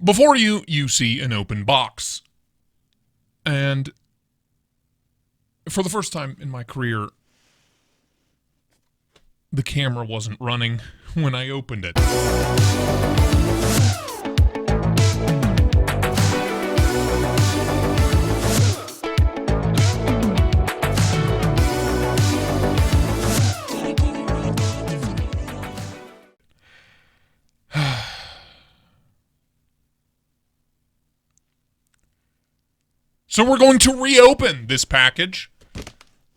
Before you, you see an open box. And for the first time in my career, the camera wasn't running when I opened it. So we're going to reopen this package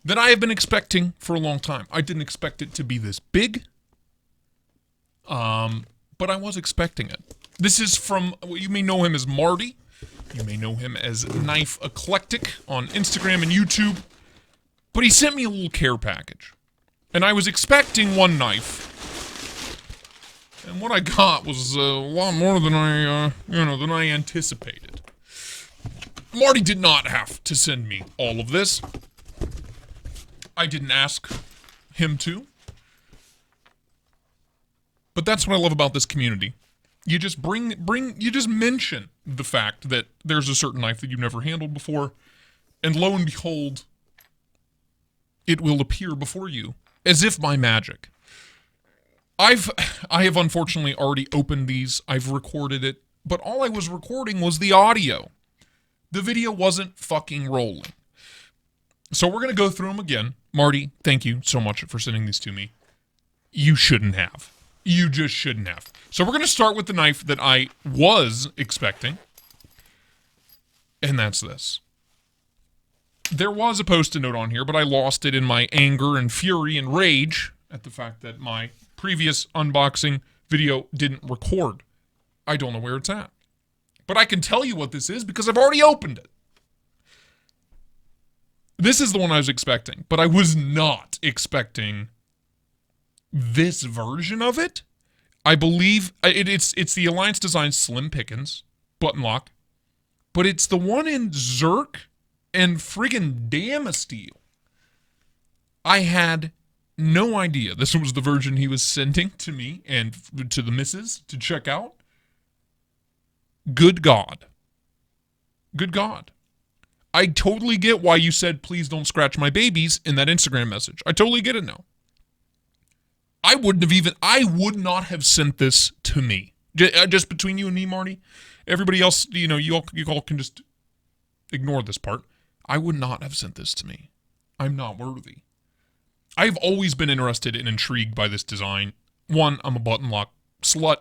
that I have been expecting for a long time. I didn't expect it to be this big, but I was expecting it. This is from, you may know him as Marty. You may know him as Knife Eclectic on Instagram and YouTube. But he sent me a little care package. And I was expecting one knife. And what I got was a lot more than I anticipated. Marty did not have to send me all of this. I didn't ask him to. But that's what I love about this community. You just you just mention the fact that there's a certain knife that you've never handled before, and lo and behold, it will appear before you as if by magic. I have unfortunately already opened these. I've recorded it, but all I was recording was the audio. The video wasn't fucking rolling. So we're going to go through them again. Marty, thank you so much for sending these to me. You shouldn't have. You just shouldn't have. So we're going to start with the knife that I was expecting. And that's this. There was a post-it note on here, but I lost it in my anger and fury and rage at the fact that my previous unboxing video didn't record. I don't know where it's at. But I can tell you what this is because I've already opened it. This is the one I was expecting, but I was not expecting this version of it. I believe it's the Alliance Designs Slim Pickins button lock, but it's the one in Zerk and friggin' Damasteel. I had no idea this was the version he was sending to me and to the missus to check out. Good God. Good God. I totally get why you said, please don't scratch my babies in that Instagram message. I totally get it now. I would not have sent this to me. Just between you and me, Marty. Everybody else, you all can just ignore this part. I would not have sent this to me. I'm not worthy. I've always been interested and intrigued by this design. One, I'm a button lock slut.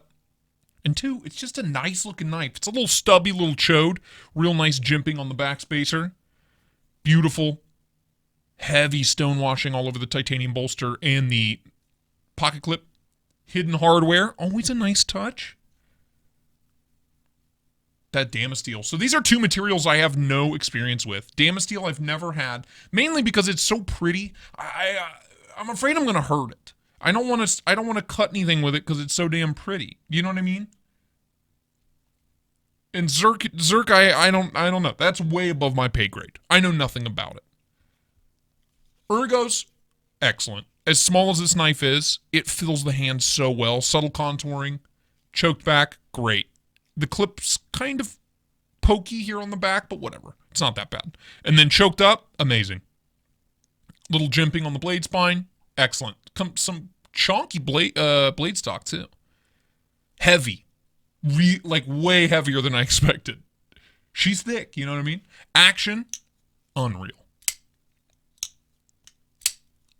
And two, it's just a nice looking knife. It's a little stubby, little chode. Real nice jimping on the backspacer. Beautiful. Heavy stonewashing all over the titanium bolster and the pocket clip. Hidden hardware. Always a nice touch. That Damasteel. So these are two materials I have no experience with. Damasteel I've never had. Mainly because it's so pretty. I'm afraid I'm going to hurt it. I don't want to cut anything with it because it's so damn pretty. You know what I mean? And Zerk, I don't know. That's way above my pay grade. I know nothing about it. Ergos, excellent. As small as this knife is, it fills the hand so well. Subtle contouring, choked back, great. The clip's kind of pokey here on the back, but whatever. It's not that bad. And then choked up, amazing. Little jimping on the blade spine, excellent. Some chunky blade stock too. Heavy. Like way heavier than I expected. She's thick, you know what I mean? Action, unreal.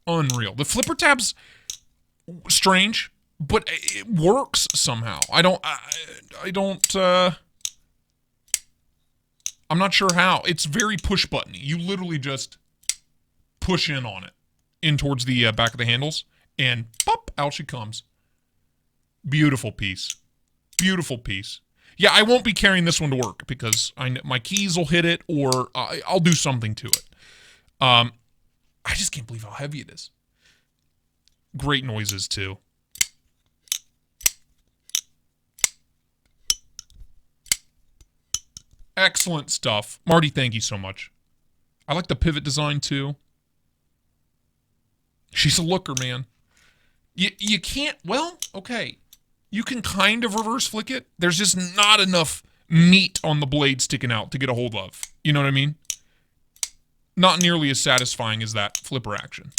Unreal. The flipper tab's strange, but it works somehow. I'm not sure how. It's very push buttony. You literally just push in on it, in towards the back of the handles, and pop, out she comes. Beautiful piece. Beautiful piece. Yeah, I won't be carrying this one to work because my keys will hit it or I'll do something to it. I just can't believe how heavy it is. Great noises, too. Excellent stuff. Marty, thank you so much. I like the pivot design, too. She's a looker, man. You can't, well, okay. You can kind of reverse flick it. There's just not enough meat on the blade sticking out to get a hold of. You know what I mean? Not nearly as satisfying as that flipper action.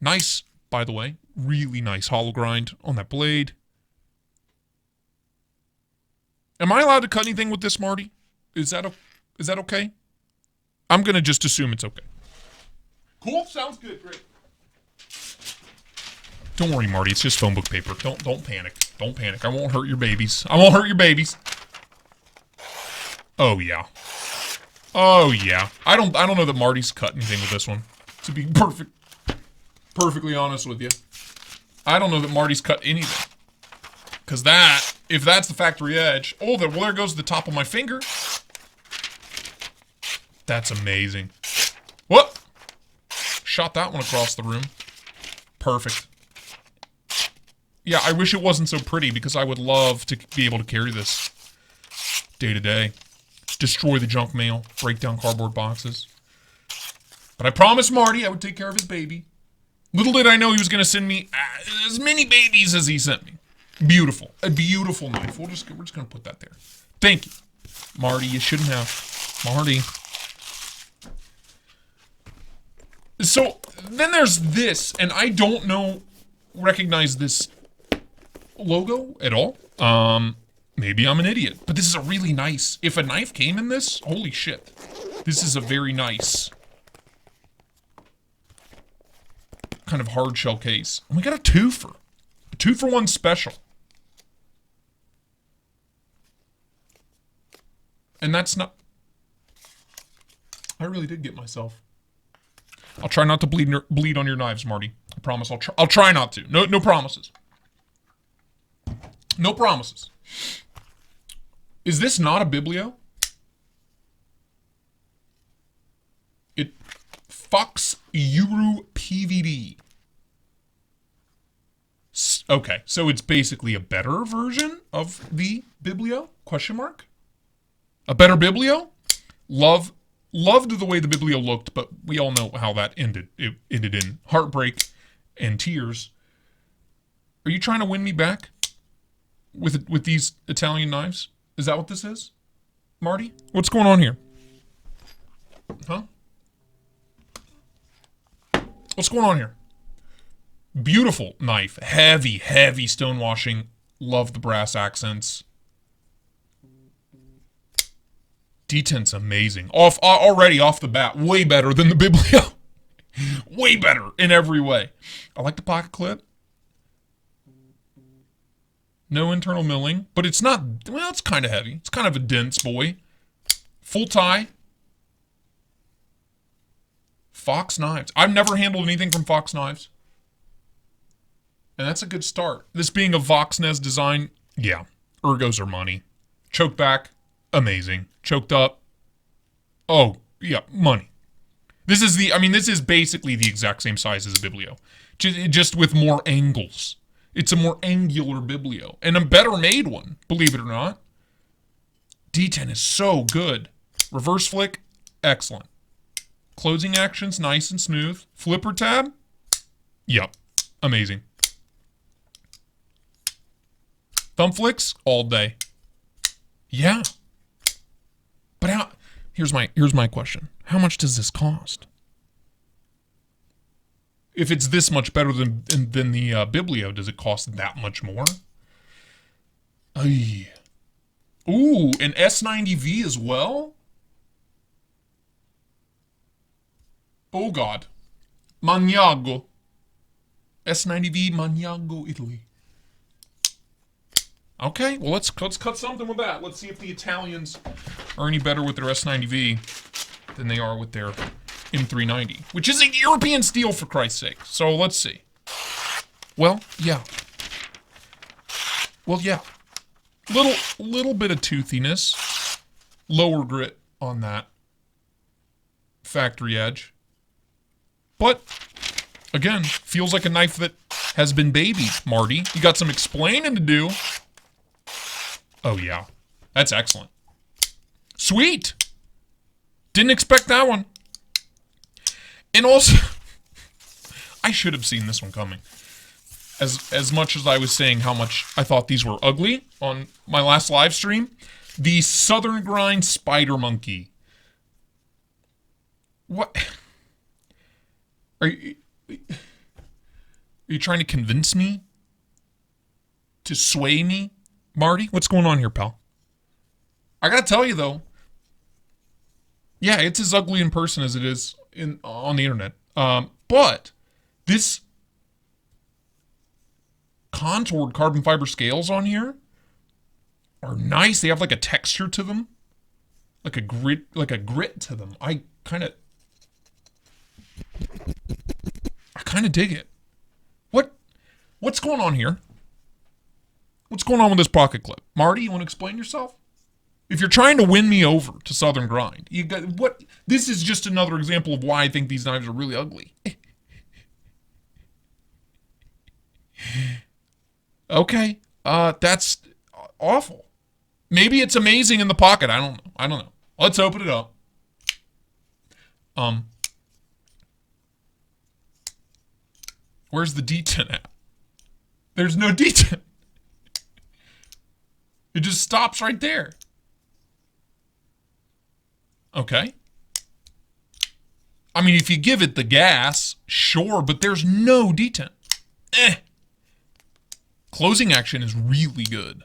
Nice, by the way. Really nice hollow grind on that blade. Am I allowed to cut anything with this, Marty? Is that okay? I'm going to just assume it's okay. Cool. Sounds good. Great. Don't worry, Marty. It's just phone book paper. Don't panic. Don't panic. I won't hurt your babies. I won't hurt your babies. Oh, yeah. Oh, yeah. I don't know that Marty's cut anything with this one. To be perfectly honest with you. I don't know that Marty's cut anything. Because if that's the factory edge, there goes the top of my finger. That's amazing. Whoop! Shot that one across the room. Perfect. Yeah, I wish it wasn't so pretty because I would love to be able to carry this day to day. Destroy the junk mail, break down cardboard boxes. But I promised Marty I would take care of his baby. Little did I know he was going to send me as many babies as he sent me. Beautiful. A beautiful knife. We're just going to put that there. Thank you. Marty, you shouldn't have. Marty. So, then there's this, and I don't recognize this logo at all. Maybe I'm an idiot, but this is a really nice, if a knife came in this, holy shit. This is a very nice kind of hard shell case. And we got a 2-for-1 special. And that's not, I really did get myself. I'll try not to bleed on your knives, Marty. I promise I'll try not to. No promises. No promises. Is this not a biblio? Knives Yaru PVD. Okay, so it's basically a better version of the biblio? Question mark? A better biblio? Loved the way the biblio looked, but we all know how that ended. It ended in heartbreak and tears. Are you trying to win me back with these Italian knives? Is that what this is? Marty? What's going on here? Huh? What's going on here? Beautiful knife. Heavy, heavy stonewashing. Love the brass accents. Detent's amazing. Already off the bat, way better than the biblio. Way better in every way. I like the pocket clip. No internal milling, but it's not, well, it's kind of heavy. It's kind of a dense boy. Full tie. Fox Knives. I've never handled anything from Fox Knives. And that's a good start. This being a Voxnez design, yeah. Ergos are money. Choke back, amazing. Choked up, oh, yeah, money. This is basically the exact same size as a biblio. Just with more angles. It's a more angular biblio. And a better made one, believe it or not. D10 is so good. Reverse flick, excellent. Closing actions, nice and smooth. Flipper tab, yep, amazing. Thumb flicks, all day. Yeah. But here's my question. How much does this cost? If it's this much better than the biblio, does it cost that much more? Ay. Ooh, an S90V as well? Oh God. Magnago. S90V, Magnago, Italy. Okay, well let's cut something with that. Let's see if the Italians are any better with their S90V than they are with their M390, which is a European steel for Christ's sake. So let's see. Well, yeah. Little bit of toothiness, lower grit on that factory edge, but again, feels like a knife that has been babied. Marty, you got some explaining to do. Oh, yeah. That's excellent. Sweet. Didn't expect that one. And also, I should have seen this one coming. As much as I was saying how much I thought these were ugly on my last live stream, The Southern Grind Spider Monkey. What? Are you trying to convince me? To sway me? Marty, what's going on here, pal? I gotta tell you, though. Yeah, it's as ugly in person as it is on the internet. But this contoured carbon fiber scales on here are nice. They have like a texture to them. Like a grit to them. I kind of dig it. What's going on here? What's going on with this pocket clip? Marty, you want to explain yourself? If you're trying to win me over to Southern Grind, you got what? This is just another example of why I think these knives are really ugly. Okay, that's awful. Maybe it's amazing in the pocket. I don't know. Let's open it up. Where's the detent at? There's no detent. It just stops right there. Okay. I mean, if you give it the gas, sure, but there's no detent. Closing action is really good.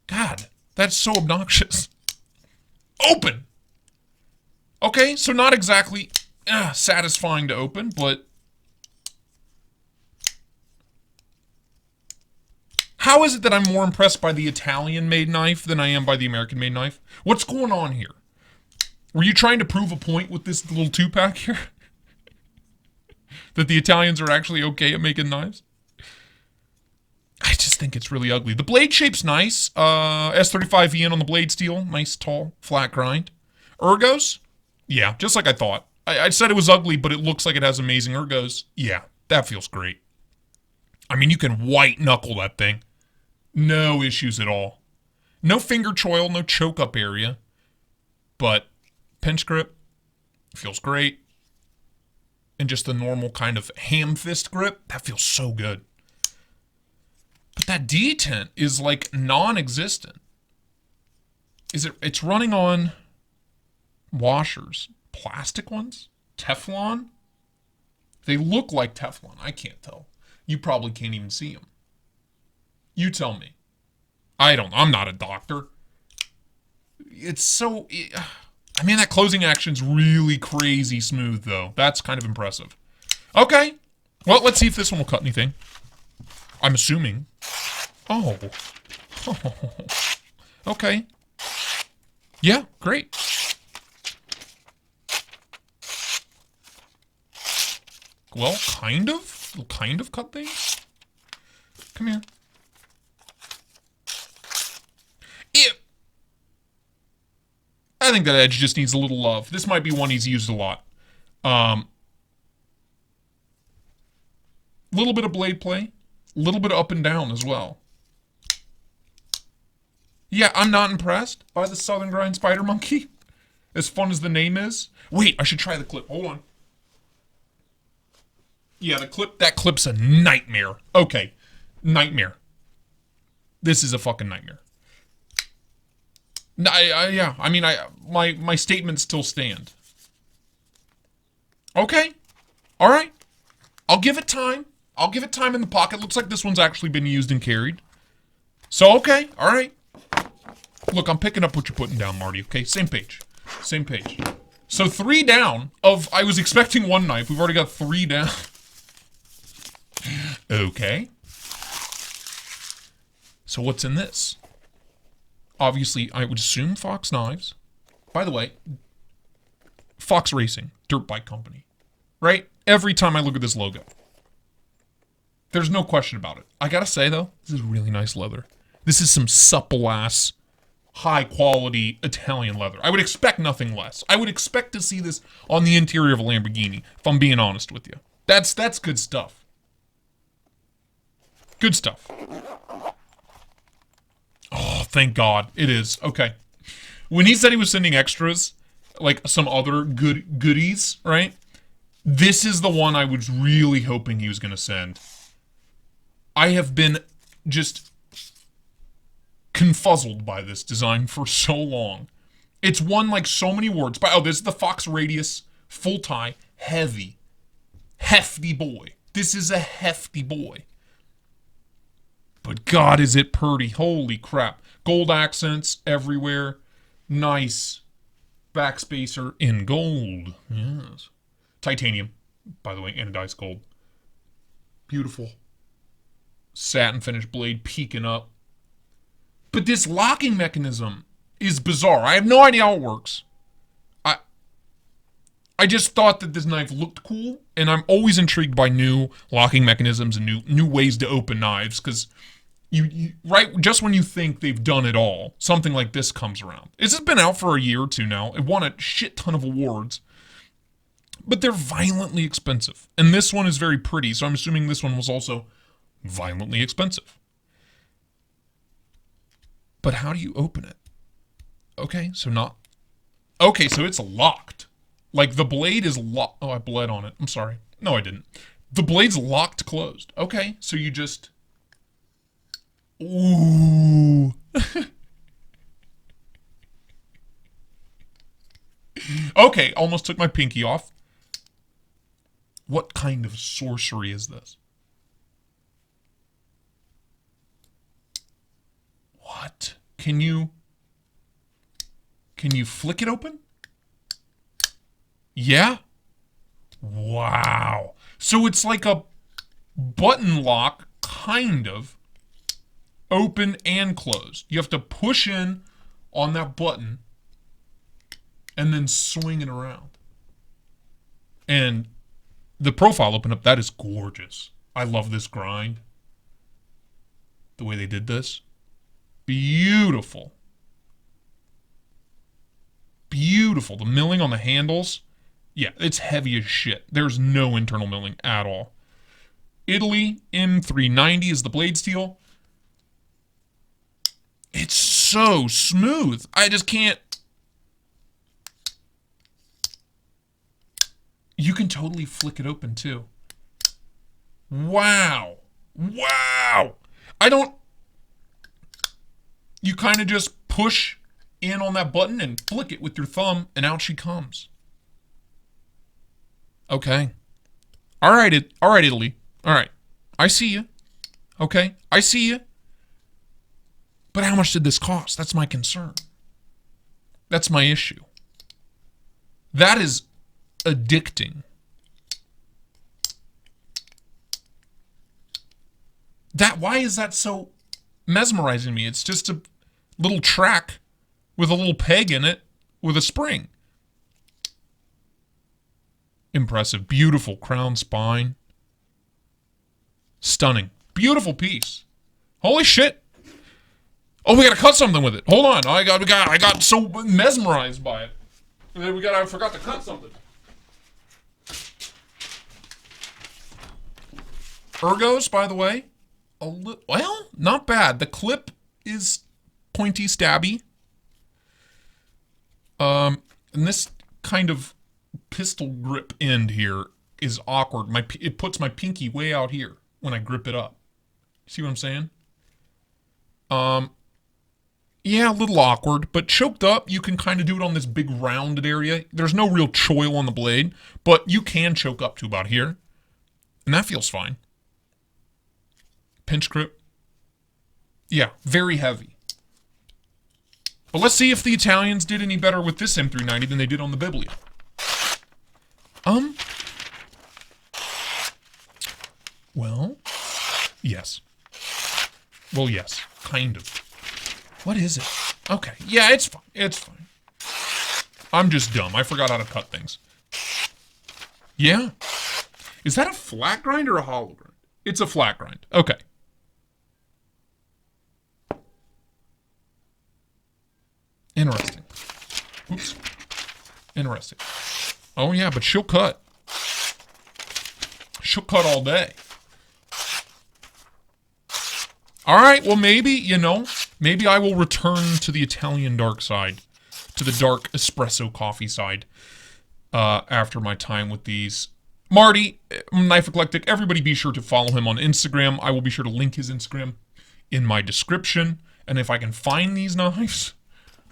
God, that's so obnoxious. Open! Okay, so not exactly satisfying to open, but... How is it that I'm more impressed by the Italian-made knife than I am by the American-made knife? What's going on here? Were you trying to prove a point with this little 2-pack here? That the Italians are actually okay at making knives? I just think it's really ugly. The blade shape's nice. S35VN on the blade steel. Nice, tall, flat grind. Ergos? Yeah, just like I thought. I said it was ugly, but it looks like it has amazing ergos. Yeah, that feels great. I mean, you can white knuckle that thing. No issues at all. No finger choil, no choke up area. But pinch grip feels great. And just the normal kind of ham fist grip, that feels so good. But that detent is like non-existent. It's running on washers. Plastic ones? Teflon? They look like Teflon. I can't tell. You probably can't even see them. You tell me. I'm not a doctor. It's so... I mean, that closing action's really crazy smooth, though. That's kind of impressive. Okay. Well, let's see if this one will cut anything. I'm assuming. Oh. Okay. Yeah, great. Well, kind of. It'll kind of cut things. Come here. I think that edge just needs a little love. This might be one he's used a lot. Little bit of blade play. A little bit of up and down as well. Yeah, I'm not impressed by the Southern Grind Spider Monkey. As fun as the name is. Wait, I should try the clip. Hold on. Yeah, that clip's a nightmare. Okay. Nightmare. This is a fucking nightmare. Yeah, I mean, my statements still stand. Okay. All right. I'll give it time. I'll give it time in the pocket. Looks like this one's actually been used and carried. So, okay. All right. Look, I'm picking up what you're putting down, Marty. Okay, same page. Same page. So 3 down of, I was expecting 1 knife. We've already got 3 down. Okay. So what's in this? Obviously, I would assume Fox Knives. By the way, Fox Racing, dirt bike company. Right? Every time I look at this logo. There's no question about it. I gotta say, though, this is really nice leather. This is some supple-ass, high-quality Italian leather. I would expect nothing less. I would expect to see this on the interior of a Lamborghini, if I'm being honest with you. That's good stuff. Good stuff. Oh, thank God. It is. Okay. When he said he was sending extras, like some other goodies, right? This is the one I was really hoping he was going to send. I have been just confuzzled by this design for so long. It's won like so many awards. Oh, this is the Fox Radius full tie, heavy, hefty boy. This is a hefty boy. But God, is it pretty. Holy crap. Gold accents everywhere. Nice backspacer in gold. Yes. Titanium, by the way, anodized gold. Beautiful. Satin finish blade peeking up. But this locking mechanism is bizarre. I have no idea how it works. I just thought that this knife looked cool, and I'm always intrigued by new locking mechanisms and new ways to open knives, because you right just when you think they've done it all, something like this comes around. This has been out for a year or two now. It won a shit ton of awards, but they're violently expensive. And this one is very pretty, so I'm assuming this one was also violently expensive. But how do you open it? Okay, so it's locked. Like, the blade is locked. Oh, I bled on it. I'm sorry. No, I didn't. The blade's locked closed. Okay, so you just... Ooh. Okay, almost took my pinky off. What kind of sorcery is this? What? Can you flick it open? Yeah? Wow. So it's like a button lock, kind of, open and closed. You have to push in on that button and then swing it around. And the profile open up, that is gorgeous. I love this grind. The way they did this. Beautiful. Beautiful. The milling on the handles. Yeah, it's heavy as shit. There's no internal milling at all. Italy M390 is the blade steel. It's so smooth. I just can't. You can totally flick it open too. Wow. Wow. You kind of just push in on that button and flick it with your thumb, and out she comes. Okay. All right, Italy. All right. I see you. Okay. I see you. But how much did this cost? That's my concern. That's my issue. That is addicting. Why is that so mesmerizing me? It's just a little track with a little peg in it with a spring. Impressive. Beautiful crown spine. Stunning. Beautiful piece. Holy shit. Oh, we gotta cut something with it. Hold on. I got so mesmerized by it. I forgot to cut something. Ergos, by the way. Well, not bad. The clip is pointy, stabby. And this kind of pistol grip end here is awkward. It puts my pinky way out here when I grip it up. See what I'm saying? Yeah, a little awkward, but choked up, you can kind of do it on this big rounded area. There's no real choil on the blade, but you can choke up to about here. And that feels fine. Pinch grip. Yeah, very heavy. But let's see if the Italians did any better with this M390 than they did on the Biblia. Well, yes. Well, yes, kind of. What is it? Okay, yeah, it's fine. It's fine. I'm just dumb. I forgot how to cut things. Yeah. Is that a flat grind or a hollow grind? It's a flat grind. Okay. Interesting. Oops. Interesting. Oh, yeah, but she'll cut. She'll cut all day. All right, well, maybe, maybe I will return to the Italian dark side, to the dark espresso coffee side, after my time with these. Marty, Knife Eclectic, everybody be sure to follow him on Instagram. I will be sure to link his Instagram in my description. And if I can find these knives,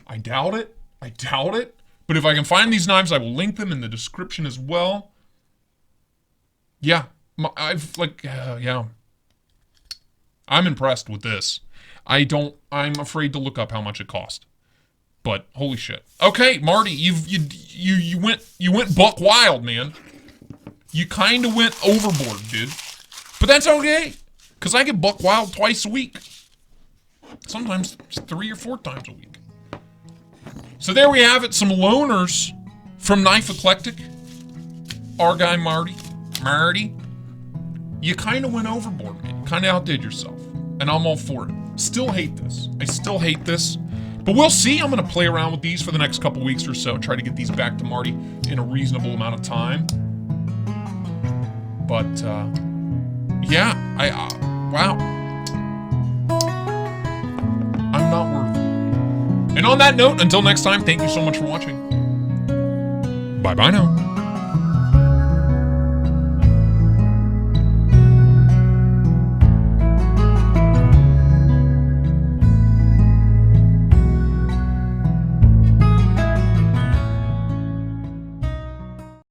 I doubt it. I doubt it. But if I can find these knives, I will link them in the description as well. Yeah. Yeah. I'm impressed with this. I'm afraid to look up how much it cost. But holy shit. Okay, Marty, you went buck wild, man. You kind of went overboard, dude. But that's okay, because I get buck wild twice a week. Sometimes 3 or 4 times a week. So there we have it, some loaners from Knife Eclectic. Our guy Marty. You kind of went overboard, man. You kind of outdid yourself. And I'm all for it. Still hate this. I still hate this. But we'll see. I'm going to play around with these for the next couple weeks or so. Try to get these back to Marty in a reasonable amount of time. But, yeah. Wow. I'm not worth it. And on that note, until next time, thank you so much for watching. Bye-bye now.